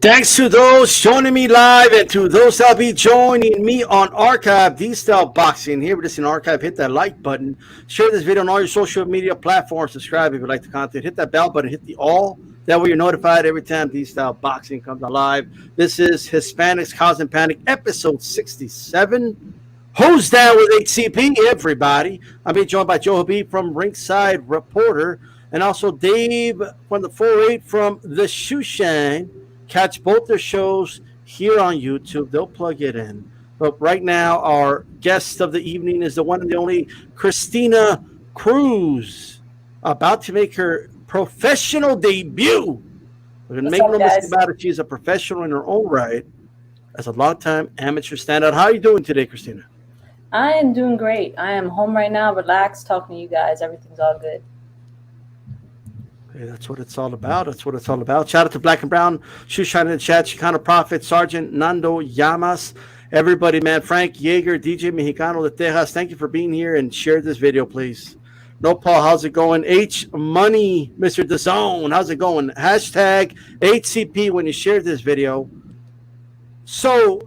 Thanks to those joining me live and to those that'll be joining me on archive. D-Style Boxing here with us in archive. Hit that like button. Share this video on all your social media platforms. Subscribe if you like the content. Hit that bell button. Hit the all. That way you're notified every time D-Style Boxing comes alive. This is Hispanics Causing Panic, episode 67. Who's down with HCP? Everybody. I'm being joined by Joe Habib from Ringside Reporter and also Dave from the 48 from the Shoeshine. Catch both their shows here on YouTube. They'll plug it in. But right now, our guest of the evening is the one and the only Christina Cruz, about to make her professional debut. We're going to make no mistake about it. She's a professional in her own right as a longtime amateur standout. How are you doing today, Christina? I am doing great. I am home right now, relaxed, talking to you guys. Everything's all good. Hey, that's what it's all about. That's what it's all about. Shout out to Black and Brown, Shoeshine in the chat, Chicano Prophet, Sergeant Nando Llamas, everybody, man. Frank Yeager, DJ Mexicano de Tejas, thank you for being here and share this video, please. No, Paul, how's it going? H Money, Mr. DAZN, how's it going? Hashtag HCP when you share this video. So,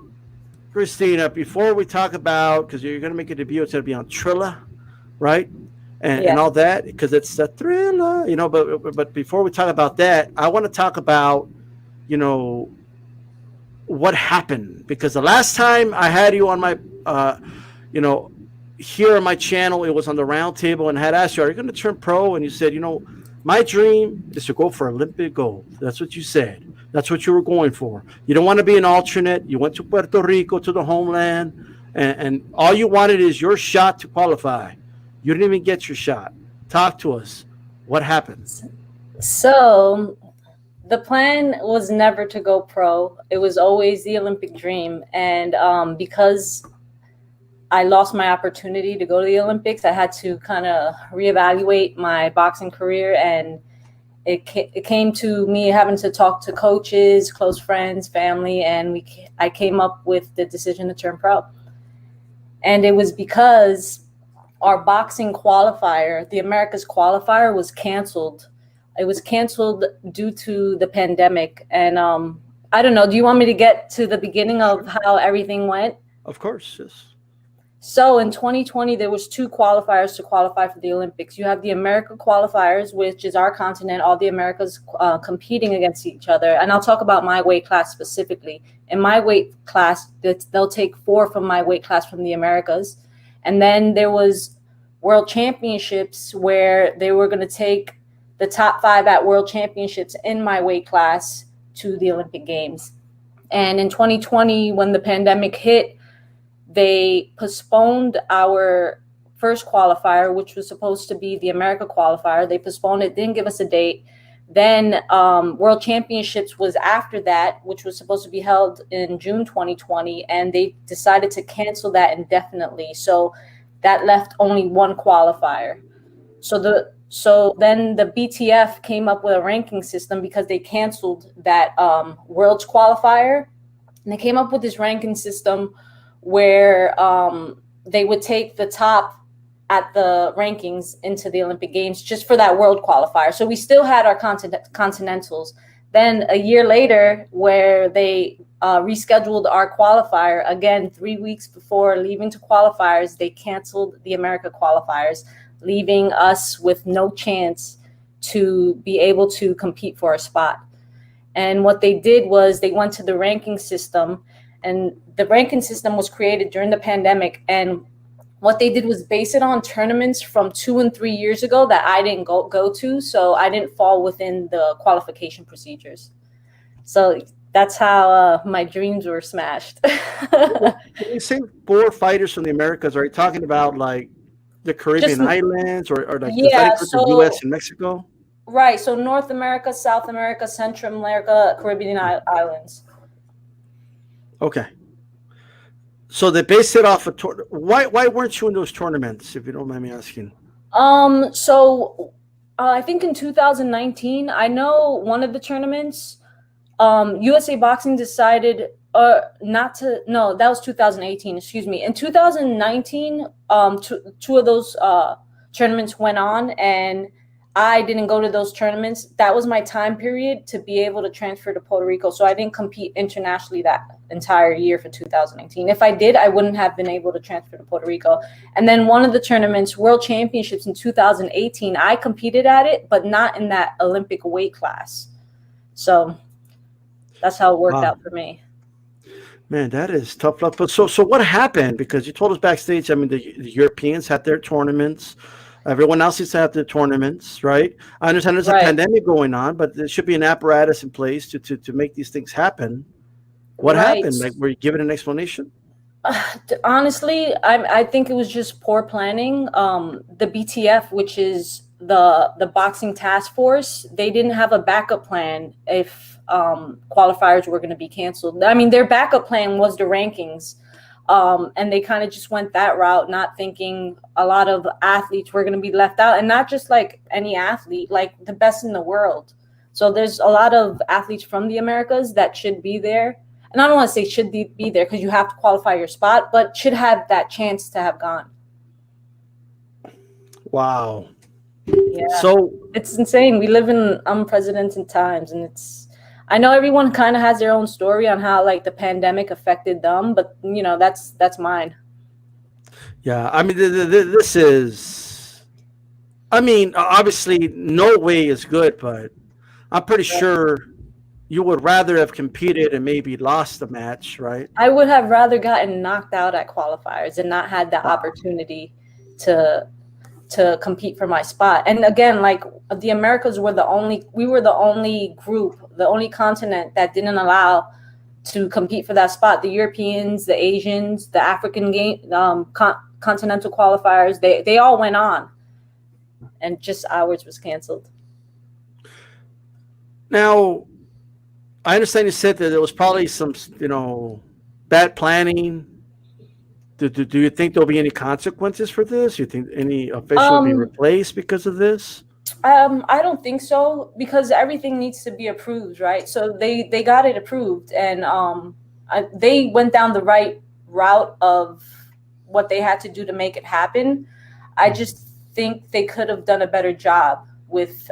Christina, before we talk about, because you're going to make a debut, it's going to be on Trilla, right? And all that, because it's a thriller, you know. But before we talk about that, I want to talk about, you know, what happened. Because the last time I had you on my, you know, here on my channel, it was on the round table, and I had asked you, are you going to turn pro? And you said, you know, my dream is to go for Olympic gold. That's what you said. That's what you were going for. You don't want to be an alternate. You went to Puerto Rico, to the homeland, and all you wanted is your shot to qualify. You didn't even get your shot. Talk to us. What happened? So the plan was never to go pro. It was always the Olympic dream. And because I lost my opportunity to go to the Olympics, I had to kind of reevaluate my boxing career. And it came to me having to talk to coaches, close friends, family, and I came up with the decision to turn pro. And it was because our boxing qualifier, the America's qualifier, was canceled. It was canceled due to the pandemic. And I don't know, do you want me to get to the beginning of how everything went? Of course, yes. So in 2020, there was two qualifiers to qualify for the Olympics. You have the America qualifiers, which is our continent, all the Americas competing against each other. And I'll talk about my weight class specifically. In my weight class, they'll take 4 from my weight class from the Americas. And then there was World Championships where they were going to take the top 5 at World Championships in my weight class to the Olympic Games. And in 2020, when the pandemic hit, they postponed our first qualifier, which was supposed to be the America qualifier. They postponed it, didn't give us a date. Then World Championships was after that, which was supposed to be held in June 2020, and they decided to cancel that indefinitely. So that left only one qualifier. So then the BTF came up with a ranking system because they canceled that World's qualifier, and they came up with this ranking system where they would take the top at the rankings into the Olympic Games just for that world qualifier. So we still had our continentals. Then a year later, where they rescheduled our qualifier, again, 3 weeks before leaving to qualifiers, they canceled the America qualifiers, leaving us with no chance to be able to compete for a spot. And what they did was they went to the ranking system, and the ranking system was created during the pandemic. And what they did was base it on tournaments from 2 and 3 years ago that I didn't go to, so I didn't fall within the qualification procedures. So that's how my dreams were smashed. When you say 4 fighters from the Americas, are you talking about like the Caribbean islands or like the U.S. and Mexico? Right. So North America, South America, Central America, Caribbean islands. Okay. So they based it off of why weren't you in those tournaments, if you don't mind me asking? So I think in 2019, I know one of the tournaments, USA Boxing decided not to. No, that was 2018. Excuse me. In 2019, two of those tournaments went on, and I didn't go to those tournaments. That was my time period to be able to transfer to Puerto Rico. So I didn't compete internationally that entire year for 2019. If I did, I wouldn't have been able to transfer to Puerto Rico. And then one of the tournaments, World Championships in 2018, I competed at it, but not in that Olympic weight class. So that's how it worked out for me. Man, that is tough luck. But so what happened? Because you told us backstage, I mean, the Europeans had their tournaments. Everyone else needs to have their tournaments, right? I understand there's a pandemic going on, but there should be an apparatus in place to make these things happen. What happened? Like, were you given an explanation? Honestly, I think it was just poor planning. The BTF, which is the boxing task force, they didn't have a backup plan if qualifiers were going to be canceled. I mean, their backup plan was the rankings. And they kind of just went that route, not thinking a lot of athletes were going to be left out, and not just like any athlete, like the best in the world. So there's a lot of athletes from the Americas that should be there. And I don't want to say should be there because you have to qualify your spot, but should have that chance to have gone. Wow. Yeah. So it's insane. We live in unprecedented times, and I know everyone kind of has their own story on how like the pandemic affected them, but you know, that's mine. Yeah, I mean, this is, I mean, obviously no way is good, but I'm pretty sure you would rather have competed and maybe lost the match, right? I would have rather gotten knocked out at qualifiers and not had the opportunity to compete for my spot. And again, like the Americas were we were the only group, the only continent that didn't allow to compete for that spot. The Europeans, the Asians, the African continental qualifiers, they all went on, and just ours was canceled. Now, I understand you said that there was probably some, bad planning. Do you think there'll be any consequences for this? You think any official will be replaced because of this? I don't think so, because everything needs to be approved, right? So they got it approved, and they went down the right route of what they had to do to make it happen. I just think they could have done a better job with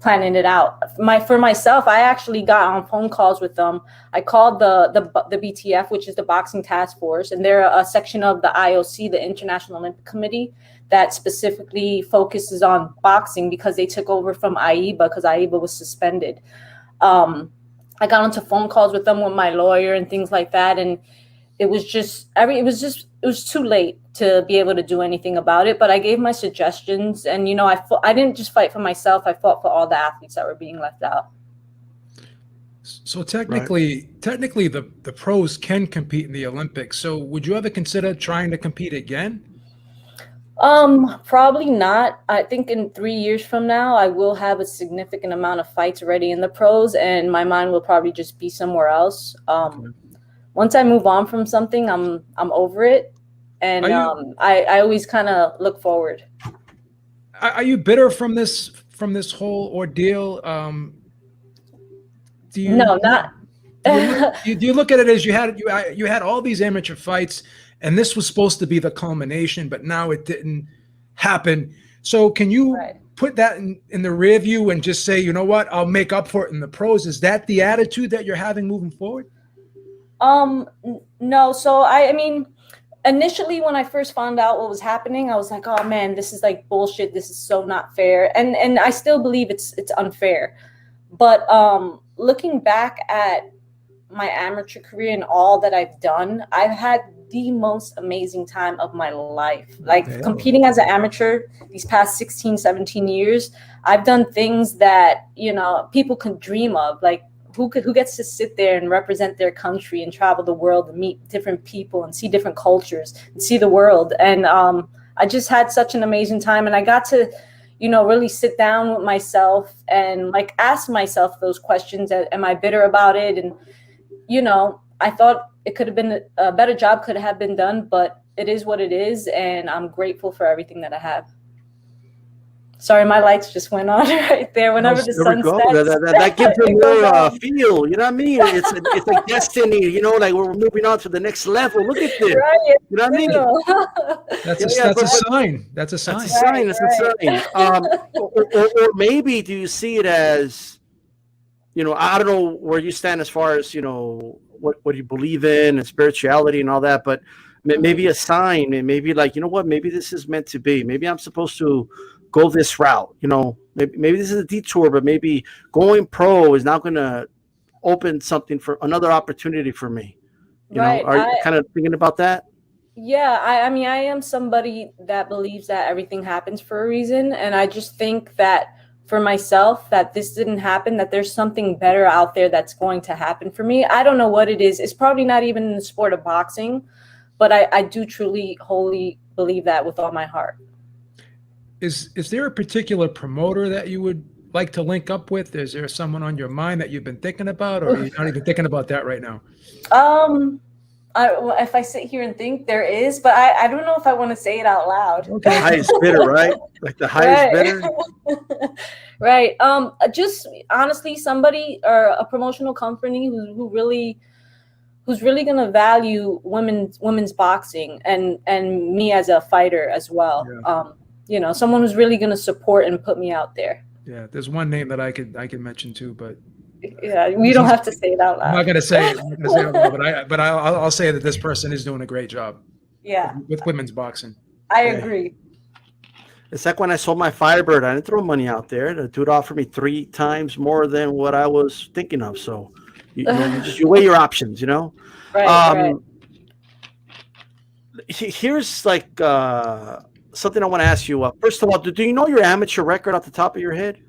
planning it out. For myself, I actually got on phone calls with them. I called the BTF, which is the Boxing Task Force, and they're a section of the IOC, the International Olympic Committee, that specifically focuses on boxing because they took over from AIBA because AIBA was suspended. I got onto phone calls with them with my lawyer and things like that, and it was too late to be able to do anything about it. But I gave my suggestions, and I didn't just fight for myself. I fought for all the athletes that were being left out. So technically, the pros can compete in the Olympics. So would you ever consider trying to compete again? Probably not. I think in 3 years from now, I will have a significant amount of fights already in the pros, and my mind will probably just be somewhere else. Once I move on from something, I'm over it, and I always kind of look forward. Are you bitter from this whole ordeal? No, not. Do you look at it as you had all these amateur fights, and this was supposed to be the culmination, but now it didn't happen. So can you put that in the rear view and just say, you know what, I'll make up for it in the pros? Is that the attitude that you're having moving forward? No. So I mean, initially when I first found out what was happening, I was like, oh man, this is like bullshit. This is so not fair. And I still believe it's unfair. But looking back at my amateur career and all that I've done, I've had the most amazing time of my life. Like competing as an amateur these past 16, 17 years, I've done things that, people could dream of. Like who gets to sit there and represent their country and travel the world and meet different people and see different cultures and see the world. And I just had such an amazing time, and I got to really sit down with myself and like ask myself those questions. Am I bitter about it? And I thought it could have been a better job could have been done, but it is what it is, and I'm grateful for everything that I have. Sorry, my lights just went on right there. Whenever the There we sun go. sets, That gives it them goes more on. feel. You know what I mean? It's like destiny. You know, like we're moving on to the next level. Look at this. Right. You know what I mean? That's Yeah, a but sign. That's a that's a sign. sign. That's a sign. Or maybe do you see it as, you know, I don't know where you stand as far as, you know, what you believe in and spirituality and all that, but maybe a sign, and maybe like, you know what, maybe this is meant to be. Maybe I'm supposed to go this route. You know, maybe this is a detour, but maybe going pro is now going to open something for another opportunity for me. You know, Right. are you kind of thinking about that? Yeah, I mean, I am somebody that believes that everything happens for a reason. And I just think that for myself, that this didn't happen, that there's something better out there that's going to happen for me. I don't know what it is. It's probably not even in the sport of boxing, but I do truly, wholly believe that with all my heart. Is there a particular promoter that you would like to link up with? Is there someone on your mind that you've been thinking about, or are you not even thinking about that right now? If I sit here and think, there is, but I don't know if I want to say it out loud. Okay. Highest bidder, right? Like the highest bidder. Right. Just honestly, somebody or a promotional company who's really gonna value women's boxing and me as a fighter as well. Yeah. You know, someone who's really gonna support and put me out there. Yeah, there's one name that I could mention too, but yeah, we don't have to say it out loud. I'm not gonna say it. I'm not gonna say it out loud, but I'll say that this person is doing a great job. Yeah, with women's boxing. I agree. It's like when I sold my Firebird, I didn't throw money out there. The dude offered me 3 times more than what I was thinking of. So you weigh your options, you know? Right. Here's like something I want to ask you. First of all, do you know your amateur record off the top of your head?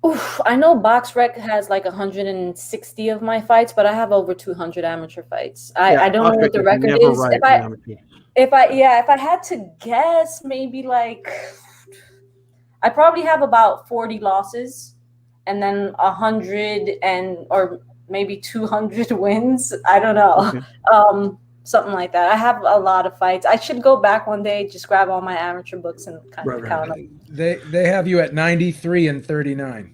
Oof, I know BoxRec has like 160 of my fights, but I have over 200 amateur fights. I don't know what the record is. If I had to guess, maybe like I probably have about 40 losses and then 100 or maybe 200 wins. I don't know. Okay. Something like that. I have a lot of fights. I should go back one day, just grab all my amateur books and kind of count them. They have you at 93 and 39.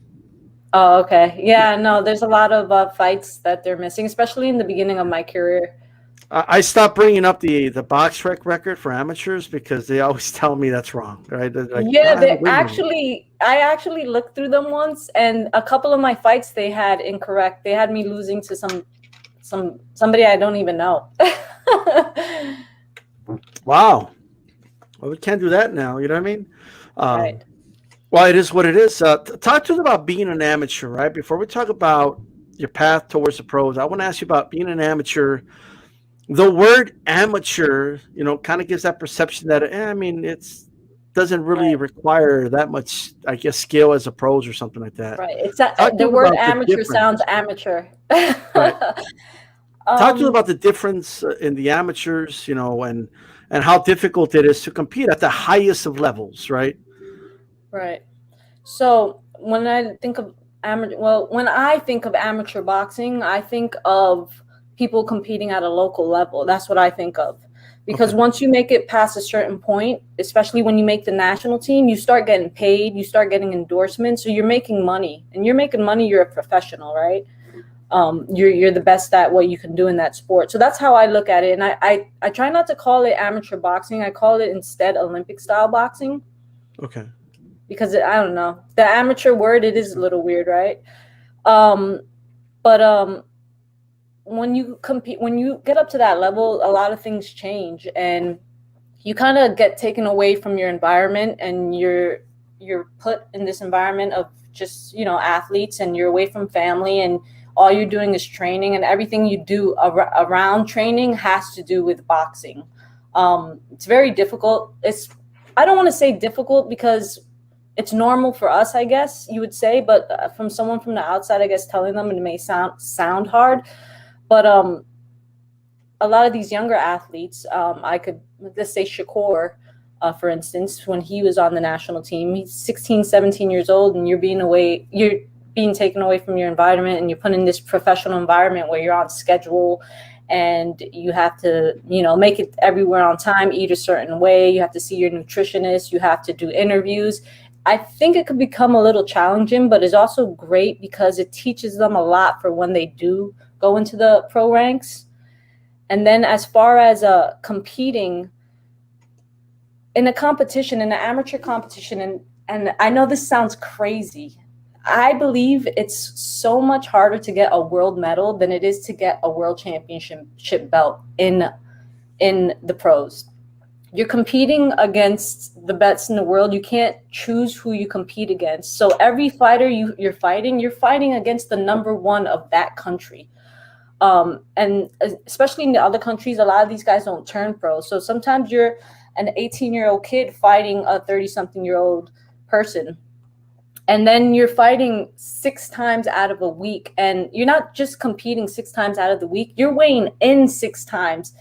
Oh, okay. Yeah, no, there's a lot of fights that they're missing, especially in the beginning of my career. I stopped bringing up the BoxRec record for amateurs because they always tell me that's wrong, right? Like, yeah, I actually looked through them once, and a couple of my fights they had incorrect. They had me losing to somebody I don't even know. Wow. Well, we can't do that now. You know what I mean? Right. Well, it is what it is. Talk to us about being an amateur, right? Before we talk about your path towards the pros, I want to ask you about being an amateur. The word amateur, you know, kind of gives that perception that, it's doesn't really require that much, I guess, skill as a pros or something like that. Right. It's the word amateur sounds amateur. Right. Talk to us about the difference in the amateurs, you know, and how difficult it is to compete at the highest of levels, right? Right. So when I think of amateur boxing, I think of people competing at a local level. That's what I think of. Because once you make it past a certain point, especially when you make the national team, you start getting paid, you start getting endorsements, so you're making money. And you're making money, you're a professional, right? You're the best at what you can do in that sport. So that's how I look at it. And I try not to call it amateur boxing. I call it instead Olympic style boxing. Okay. Because I don't know. The amateur word, it is a little weird, right? When you compete, when you get up to that level, a lot of things change, and you kind of get taken away from your environment, and you're put in this environment of just, you know, athletes, and you're away from family, and all you're doing is training, and everything you do around training has to do with boxing. It's very difficult. I don't want to say difficult because it's normal for us, I guess you would say, but from someone from the outside, I guess telling them, it may sound hard. But a lot of these younger athletes, let's say Shakur, for instance, when he was on the national team, he's 16, 17 years old, and you're being taken away from your environment, and you're put in this professional environment where you're on schedule, and you have to, you know, make it everywhere on time, eat a certain way. You have to see your nutritionist. You have to do interviews. I think it could become a little challenging, but it's also great because it teaches them a lot for when they do go into the pro ranks. And then as far as competing in a competition, in an amateur competition, and I know this sounds crazy, I believe it's so much harder to get a world medal than it is to get a world championship belt in the pros. You're competing against the best in the world. You can't choose who you compete against. So every fighter you're fighting against the number one of that country. And especially in the other countries, a lot of these guys don't turn pro. So sometimes you're an 18-year-old kid fighting a 30-something-year-old person. And then you're fighting 6 times out of a week. And you're not just competing 6 times out of the week. You're weighing in 6 times.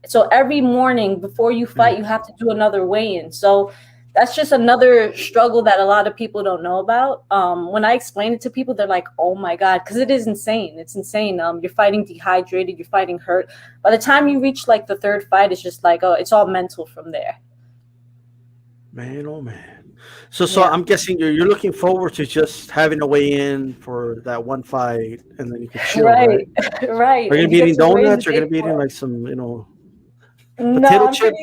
So every morning before you fight, you have to do another weigh-in. So that's just another struggle that a lot of people don't know about. When I explain it to people, they're like, oh my God, because it is insane. It's insane. You're fighting dehydrated, you're fighting hurt. By the time you reach like the 3rd fight, it's just like, oh, it's all mental from there. Man, oh man. So I'm guessing you're looking forward to just having a weigh-in for that one fight, and then you can chill, right? Right. Are you going to be eating donuts? You're going to be eating like some, potato chips?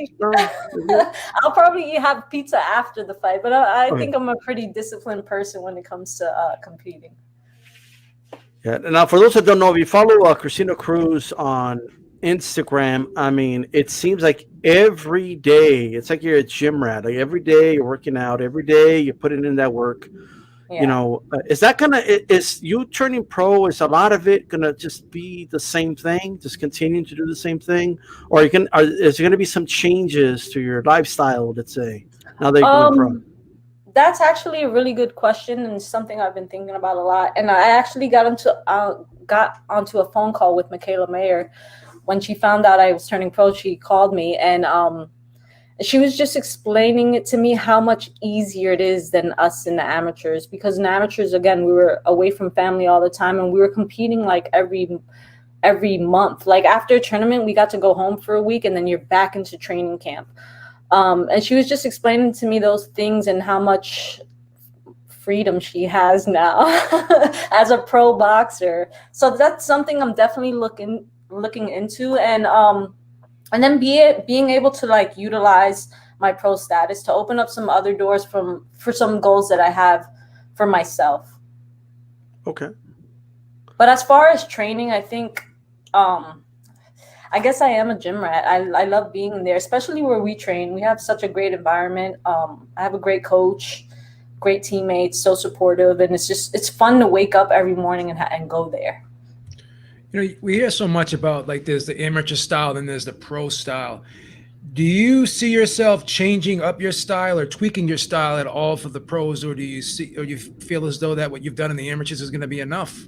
I'll probably have pizza after the fight, but I think I'm a pretty disciplined person when it comes to competing. Yeah. Now, for those that don't know, if you follow Christina Cruz on Instagram, I mean, it seems like every day, it's like you're a gym rat. Like every day you're working out, every day you're putting in that work. Yeah. Is you turning pro, is a lot of it gonna just be the same thing, just continuing to do the same thing, or is there gonna be some changes to your lifestyle, let's say, now that you're going pro? That's actually a really good question, and something I've been thinking about a lot. And I actually got onto a phone call with Michaela Mayer when she found out I was turning pro. She called me, and she was just explaining it to me how much easier it is than us in the amateurs, because in the amateurs, again, we were away from family all the time, and we were competing like every month. Like after a tournament, we got to go home for a week, and then you're back into training camp. And she was just explaining to me those things and how much freedom she has now as a pro boxer. So that's something I'm definitely looking into, and then being able to like utilize my pro status to open up some other doors for some goals that I have for myself. Okay. But as far as training, I think, I guess I am a gym rat. I love being in there, especially where we train. We have such a great environment. I have a great coach, great teammates, so supportive, and it's fun to wake up every morning and go there. We hear so much about like there's the amateur style, then there's the pro style. Do you see yourself changing up your style or tweaking your style at all for the pros, or do you feel as though that what you've done in the amateurs is going to be enough?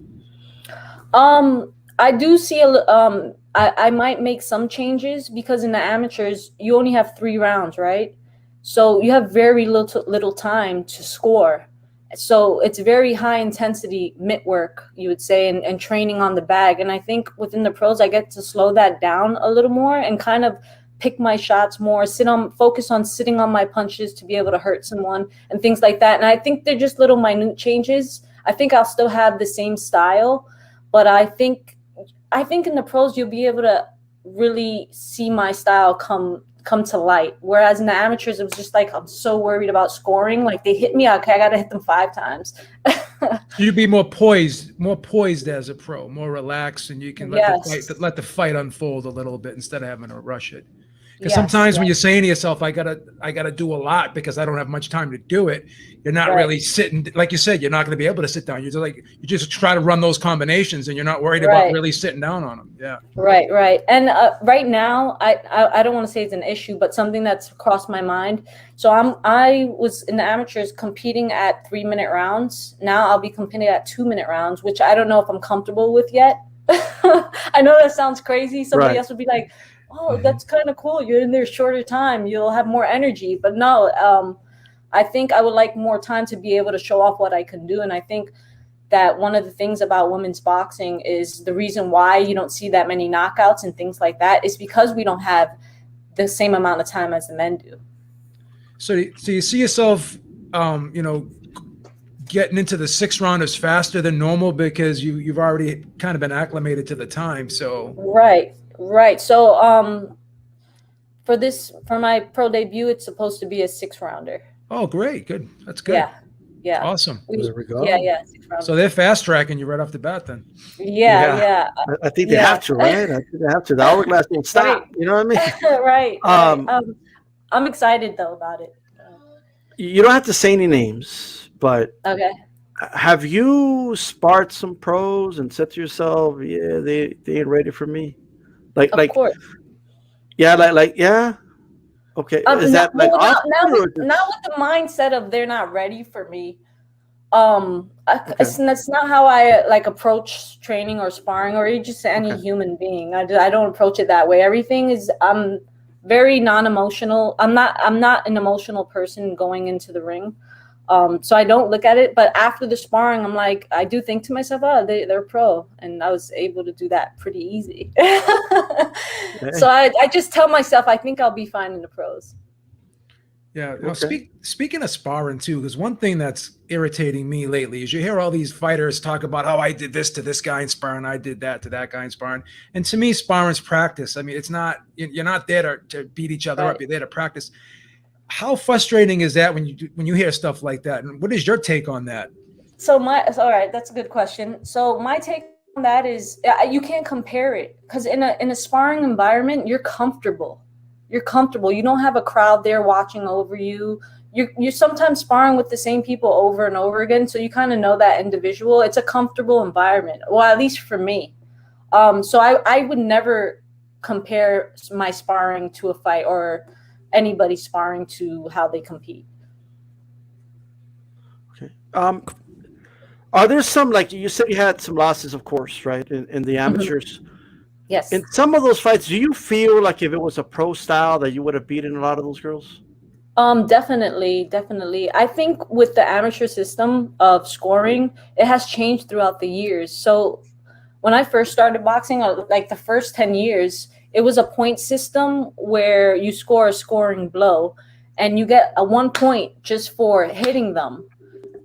I do see I might make some changes, because in the amateurs you only have 3 rounds, right? So you have very little time to score. So it's very high intensity mitt work, you would say, and training on the bag. And I think within the pros, I get to slow that down a little more and kind of pick my shots more, focus on sitting on my punches to be able to hurt someone and things like that. And I think they're just little minute changes. I think I'll still have the same style, but I think in the pros, you'll be able to really see my style come to light. Whereas in the amateurs, it was just like, I'm so worried about scoring. Like they hit me, okay, I got to hit them 5 times. You'd be more poised as a pro, more relaxed, and you can let the fight unfold a little bit instead of having to rush it. Because sometimes when you're saying to yourself, I gotta do a lot because I don't have much time to do it, you're not really sitting, like you said, you're not going to be able to sit down. You just try to run those combinations, and you're not worried about really sitting down on them. Yeah. Right. And right now, I don't want to say it's an issue, but something that's crossed my mind. So I was in the amateurs competing at 3-minute rounds. Now I'll be competing at 2-minute rounds, which I don't know if I'm comfortable with yet. I know that sounds crazy. Somebody else would be like, oh, that's kind of cool. You're in there shorter time. You'll have more energy. But no, I think I would like more time to be able to show off what I can do. And I think that one of the things about women's boxing is the reason why you don't see that many knockouts and things like that is because we don't have the same amount of time as the men do. So you see yourself you know, getting into the 6 rounders faster than normal because you've already kind of been acclimated to the time. So right. So for my pro debut, it's supposed to be a 6 rounder. Oh, great, good. That's good. Yeah. Awesome. There we go. Yeah. 6 rounders. So they're fast tracking you right off the bat then. Yeah. I think they have to, right? I think they have to. The hourglass won't stop. Right. You know what I mean? right. I'm excited though about it. You don't have to say any names, but Okay. have you sparred some pros and said to yourself, "Yeah, they ain't ready for me"? Of course. Yeah. Okay, is that like not often, or with the mindset of they're not ready for me. That's not how I like approach training or sparring or just any human being. I don't approach it that way. Everything is I'm very non-emotional. I'm not an emotional person going into the ring. So I don't look at it, but after the sparring, I'm like, I do think to myself, oh, they're pro, and I was able to do that pretty easy. So I just tell myself, I think I'll be fine in the pros. Yeah. Well, speaking of sparring too, because one thing that's irritating me lately is you hear all these fighters talk about how I did this to this guy in sparring, I did that to that guy in sparring, and to me, sparring's practice. I mean, it's not you're not there to beat each other up. You're there to practice. How frustrating is that when you hear stuff like that? And what is your take on that? All right, that's a good question. So my take on that is you can't compare it because in a sparring environment, you're comfortable. You're comfortable. You don't have a crowd there watching over you. You're sometimes sparring with the same people over and over again, so you kind of know that individual. It's a comfortable environment, well, at least for me. So I would never compare my sparring to a fight or anybody sparring to how they compete. Okay. Are there some, like you said, you had some losses, of course, right, in the amateurs? Yes. In some of those fights, do you feel like if it was a pro style that you would have beaten a lot of those girls? Definitely. I think with the amateur system of scoring, it has changed throughout the years. So when I first started boxing, like the first 10 years, it was a point system where you score a scoring blow and you get a 1 point just for hitting them.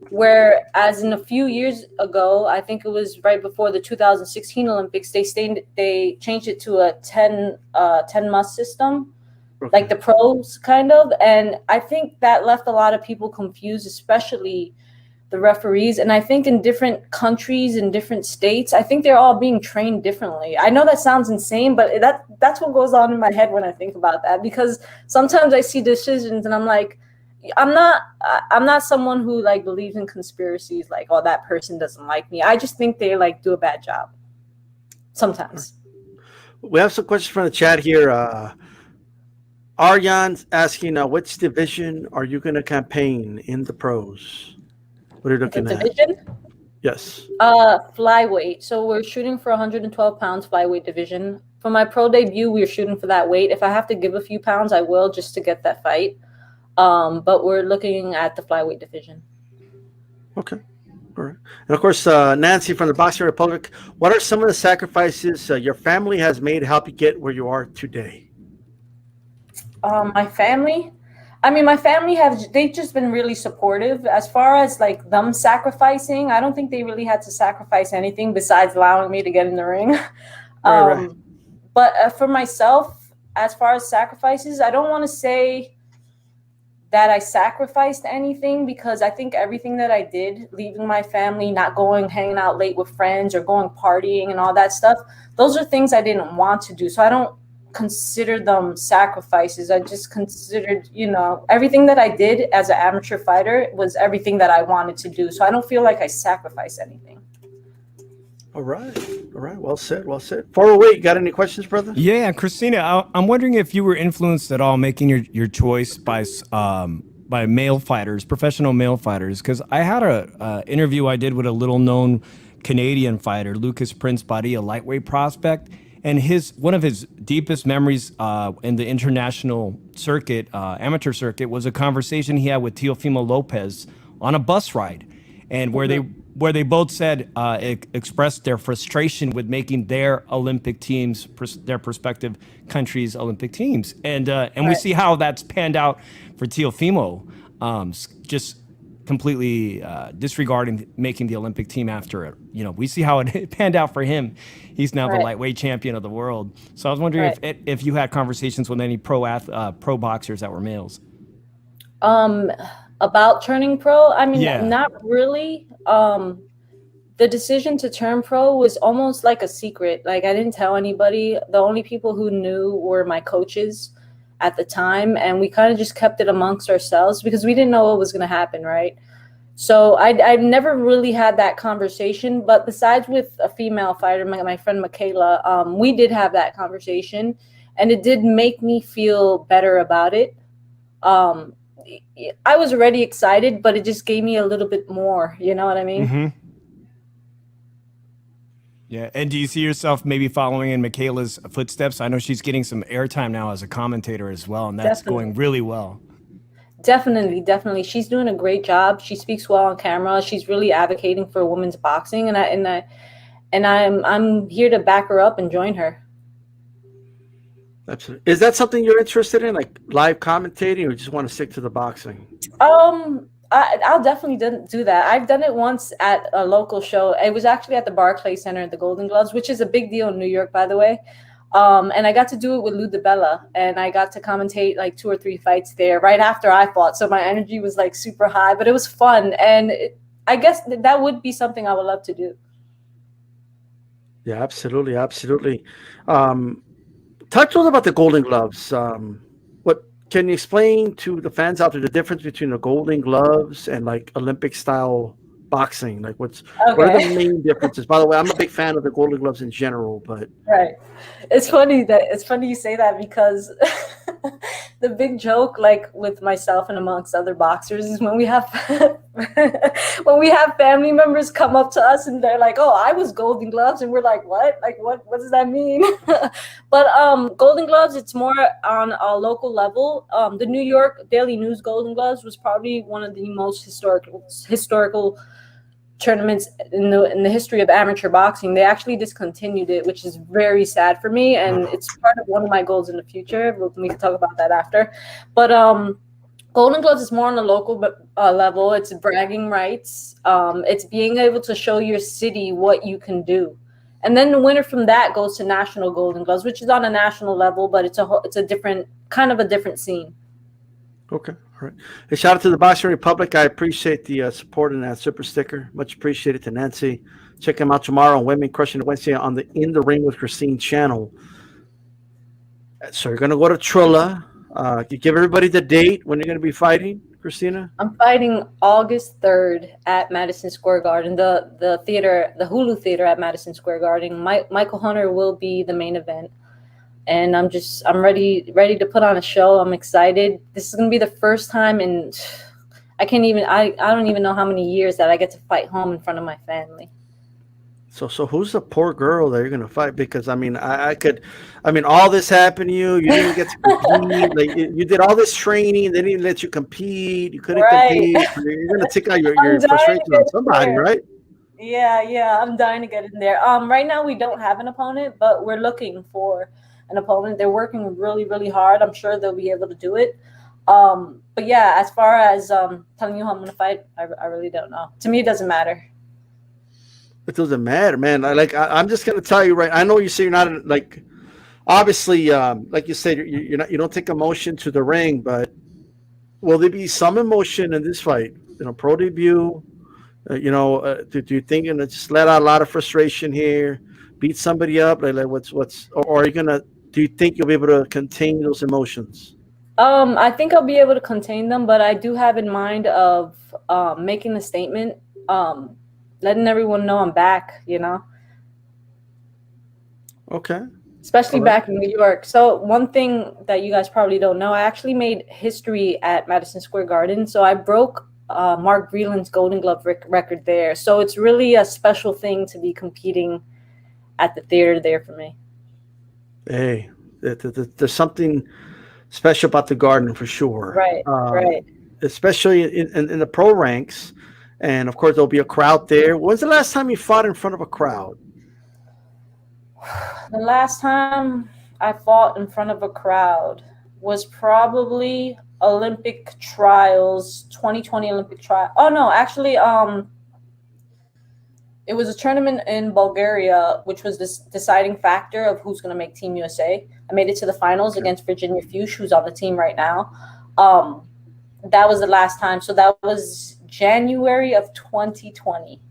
Whereas in a few years ago, I think it was right before the 2016 Olympics, they changed it to a 10 must system, like the pros kind of. And I think that left a lot of people confused, especially the referees. And I think in different countries, in different states, I think they're all being trained differently. I know that sounds insane, but that's what goes on in my head when I think about that, because sometimes I see decisions and I'm like, I'm not someone who like believes in conspiracies, like, oh, that person doesn't like me. I just think they like do a bad job sometimes. We have some questions from the chat here. Aryan's asking, which division are you going to campaign in the pros? What are you looking at? Division? Yes. Flyweight. So we're shooting for 112 pounds flyweight division. For my pro debut, we're shooting for that weight. If I have to give a few pounds, I will, just to get that fight. But we're looking at the flyweight division. Okay. All right. And of course, Nancy from the Boxing Republic, what are some of the sacrifices your family has made to help you get where you are today? My family? I mean, my family they've just been really supportive. As far as like them sacrificing, I don't think they really had to sacrifice anything besides allowing me to get in the ring. Right. But for myself, as far as sacrifices, I don't want to say that I sacrificed anything, because I think everything that I did, leaving my family, not going, hanging out late with friends or going partying and all that stuff, those are things I didn't want to do. So I don't consider them sacrifices. I just considered, everything that I did as an amateur fighter was everything that I wanted to do. So I don't feel like I sacrificed anything. All right. Well said. 408, got any questions, brother? Yeah, Christina, I'm wondering if you were influenced at all making your choice by male fighters, professional male fighters, because I had a interview I did with a little known Canadian fighter, Lucas Prince Body, a lightweight prospect, and one of his deepest memories in the international circuit, amateur circuit, was a conversation he had with Teofimo Lopez on a bus ride, and where they both said expressed their frustration with making their Olympic teams, their prospective countries' Olympic teams, and we see how that's panned out for Teofimo. Just completely disregarding making the Olympic team after it. You know, we see how it panned out for him. He's now the lightweight champion of the world. So I was wondering if you had conversations with any pro boxers that were males. About turning pro, I mean, not really. The decision to turn pro was almost like a secret. Like, I didn't tell anybody. The only people who knew were my coaches at the time, and we kind of just kept it amongst ourselves because we didn't know what was going to happen, right? So I've never really had that conversation, but besides with a female fighter, my friend Michaela, we did have that conversation, and it did make me feel better about it. I was already excited, but it just gave me a little bit more, you know what I mean? Mm-hmm. Yeah, and do you see yourself maybe following in Michaela's footsteps? I know she's getting some airtime now as a commentator as well, and that's going really well. Definitely. She's doing a great job. She speaks well on camera. She's really advocating for women's boxing, and I'm here to back her up and join her. Absolutely. Is that something you're interested in, like live commentating, or you just want to stick to the boxing? I'll definitely do that. I've done it once at a local show. It was actually at the Barclays Center at the Golden Gloves, which is a big deal in New York, by the way. And I got to do it with Lou DiBella, and I got to commentate like 2 or 3 fights there right after I fought. So my energy was like super high, but it was fun. And I guess that would be something I would love to do. Yeah, absolutely. Talk to us about the Golden Gloves. What can you explain to the fans out there the difference between the Golden Gloves and like Olympic style boxing? Like what are the main differences? By the way, I'm a big fan of the Golden Gloves in general, but it's funny you say that because the big joke, like with myself and amongst other boxers, is when we have family members come up to us and they're like, "Oh, I was Golden Gloves," and we're like, "What? Like what does that mean?" But Golden Gloves, it's more on a local level. The New York Daily News Golden Gloves was probably one of the most historical tournaments in the history of amateur boxing. They actually discontinued it, which is very sad for me, and it's part of one of my goals in the future. We can talk about that after. But Golden Gloves is more on the local level. It's bragging rights. It's being able to show your city what you can do. And then the winner from that goes to National Golden Gloves, which is on a national level, but it's a different scene. Okay. All right. Hey, shout out to the Boxing Republic. I appreciate the support and that super sticker. Much appreciated to Nancy. Check them out tomorrow on Women Crushing the Wednesday on the In the Ring with Christine channel. So you're going to go to Trilla. You give everybody the date when you're going to be fighting, Christina? I'm fighting August 3rd at Madison Square Garden, the theater, the Hulu Theater at Madison Square Garden. Michael Hunter will be the main event. And I'm ready to put on a show. I'm excited. This is going to be the first time in, I don't even know how many years that I get to fight home in front of my family. So who's the poor girl that you're going to fight? Because I mean, all this happened to you. You didn't get to compete. Like you did all this training. They didn't let you compete. You couldn't compete. You're going to take out your frustration on somebody, right? Yeah. I'm dying to get in there. Right now we don't have an opponent, but we're looking for an opponent. They're working really, really hard. I'm sure they'll be able to do it. But yeah, as far as telling you how I'm going to fight, I really don't know. To me, it doesn't matter. It doesn't matter, man. I'm just going to tell you right. I know you say you're not like, obviously, like you said, you don't take emotion to the ring, but will there be some emotion in this fight? Pro debut. Do you think you're gonna just let out a lot of frustration here, beat somebody up? Like or are you gonna? Do you think you'll be able to contain those emotions? I think I'll be able to contain them, but I do have in mind of making a statement, letting everyone know I'm back. Okay. Especially back in New York. So one thing that you guys probably don't know, I actually made history at Madison Square Garden. So I broke Mark Breland's Golden Glove record there. So it's really a special thing to be competing at the theater there for me. Hey, there's something special about the Garden for sure. Right. Especially in the pro ranks. And, of course, there'll be a crowd there. When's the last time you fought in front of a crowd? The last time I fought in front of a crowd was probably Olympic trials, 2020 Olympic trial. Oh no, actually, it was a tournament in Bulgaria, which was this deciding factor of who's going to make Team USA. I made it to the finals against Virginia Fuchs, who's on the team right now. That was the last time. So that was January of 2020.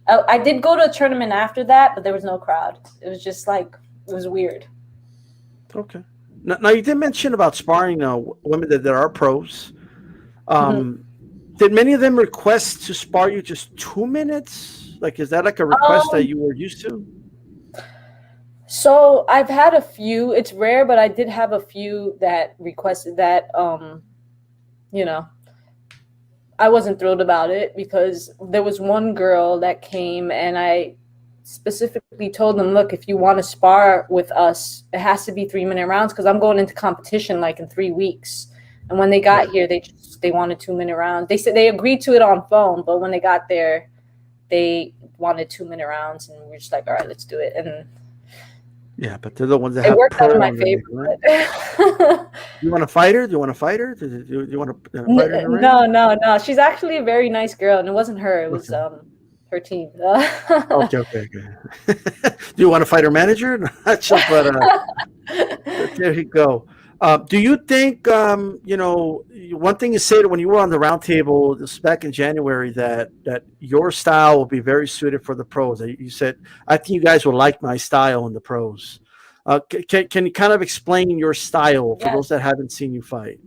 I did go to a tournament after that, but there was no crowd. It was just like, it was weird. Okay. Now you did mention about sparring women that are pros. Did many of them request to spar you just 2 minutes? Like, is that like a request that you were used to? So I've had a few. It's rare, but I did have a few that requested that. You know, I wasn't thrilled about it because there was one girl that came and I specifically told them, look, if you want to spar with us, it has to be 3-minute rounds because I'm going into competition like in 3 weeks. And when they got here, they wanted 2-minute rounds. They said they agreed to it on phone, but when they got there, they wanted 2-minute rounds, and we're just like, all right, let's do it. And yeah, but they're the ones that it have worked out in my right? favor. You want to fight her? Do you want to fight her? Do you want to fight her in the ring? No. She's actually a very nice girl, and it wasn't her. It was her team. Okay. Do you want to fight her manager? Not sure, but there you go. Do you think, one thing you said when you were on the round table this back in January that your style will be very suited for the pros? You said, I think you guys will like my style in the pros. Can you kind of explain your style for those that haven't seen you fight?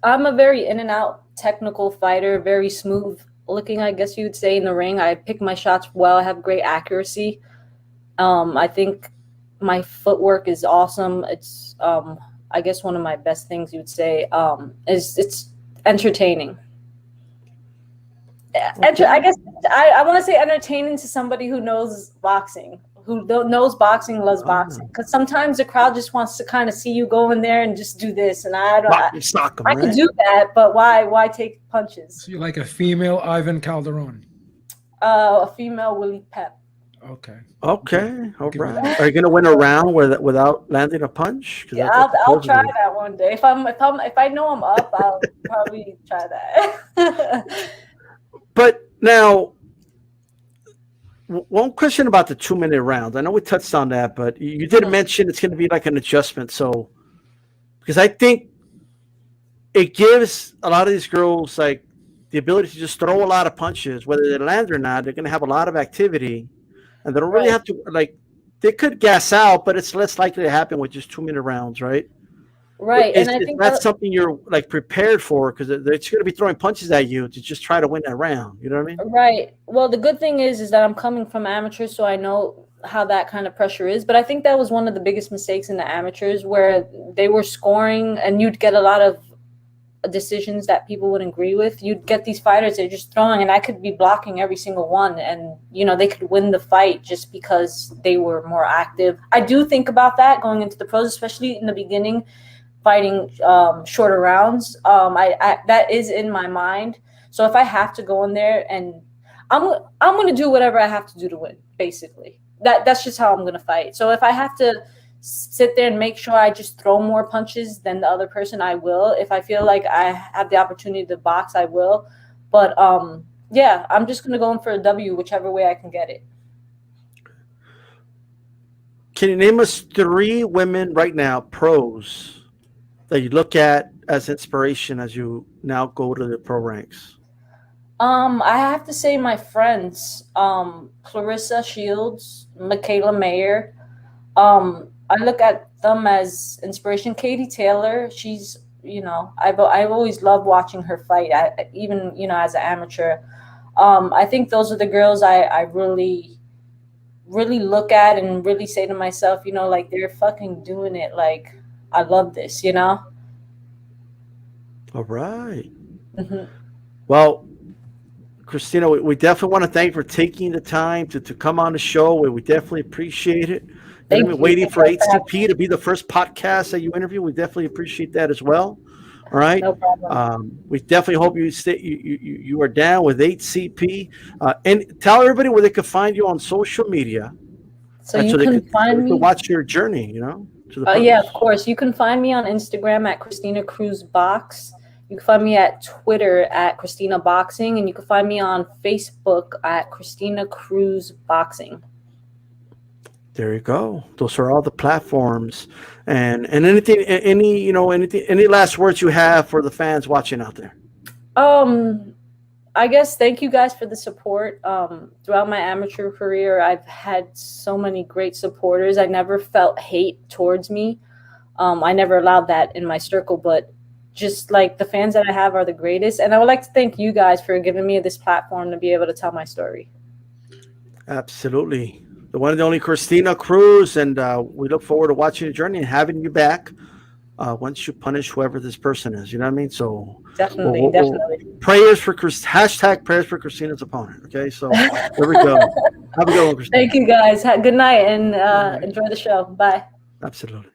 I'm a very in and out technical fighter, very smooth looking, I guess you would say, in the ring. I pick my shots well. I have great accuracy. I think my footwork is awesome. It's I guess one of my best things you would say is it's entertaining. I guess I want to say entertaining to somebody who knows boxing, knows boxing, loves boxing. Because sometimes the crowd just wants to kind of see you go in there and just do this, and I can do that, but why take punches? So you're like a female Ivan Calderon. A female Willie Pep. Okay. All right. Are you going to win a round without landing a punch? Yeah, I'll try that one day. If I know I'm up, I'll probably try that. But now, one question about the 2-minute round. I know we touched on that, but you did mention it's going to be like an adjustment. So, because I think it gives a lot of these girls like the ability to just throw a lot of punches, whether they land or not. They're going to have a lot of activity. And they don't really have to, they could gas out, but it's less likely to happen with just 2-minute rounds, right? Right. And I think that's something you're prepared for because they're going to be throwing punches at you to just try to win that round. You know what I mean? Right. Well, the good thing is that I'm coming from amateurs, so I know how that kind of pressure is. But I think that was one of the biggest mistakes in the amateurs where they were scoring and you'd get a lot of decisions that people wouldn't agree with. You'd get these fighters, they're just throwing, and I could be blocking every single one, and they could win the fight just because they were more active. I do think about that going into the pros, especially in the beginning, fighting shorter rounds. I that is in my mind. So if I have to go in there, and I'm going to do whatever I have to do to win, basically. That's just how I'm going to fight. So if I have to sit there and make sure I just throw more punches than the other person, I will. If I feel like I have the opportunity to box, I will. But I'm just going to go in for a W, whichever way I can get it. Can you name us 3 women right now, pros, that you look at as inspiration as you now go to the pro ranks? I have to say my friends, Clarissa Shields, Michaela Mayer. I look at them as inspiration. Katie Taylor, she's, I've always loved watching her fight, even, as an amateur. I think those are the girls I really, really look at and really say to myself, they're fucking doing it. Like, I love this, All right. Mm-hmm. Well, Christina, we definitely want to thank you for taking the time to come on the show. We definitely appreciate it. We've been waiting for HCP to be the first podcast that you interview. We definitely appreciate that as well. All right. No problem. We definitely hope you are down with HCP. And tell everybody where they can find you on social media. So you can find me. Watch your journey, to the Yeah, of course. You can find me on Instagram at Christina Cruz Box. You can find me at Twitter at Christina Boxing, and you can find me on Facebook at Christina Cruz Boxing. There you go. Those are all the platforms. And anything, any last words you have for the fans watching out there? I guess thank you guys for the support. Throughout my amateur career, I've had so many great supporters. I never felt hate towards me. I never allowed that in my circle, but just like the fans that I have are the greatest. And I would like to thank you guys for giving me this platform to be able to tell my story. Absolutely. The one and only Christina Cruz. And we look forward to watching your journey and having you back once you punish whoever this person is. You know what I mean? So definitely. Prayers for hashtag prayers for Christina's opponent. Okay. So there we go. Have a good one, Christina. Thank you guys. Good night and enjoy the show. Bye. Absolutely.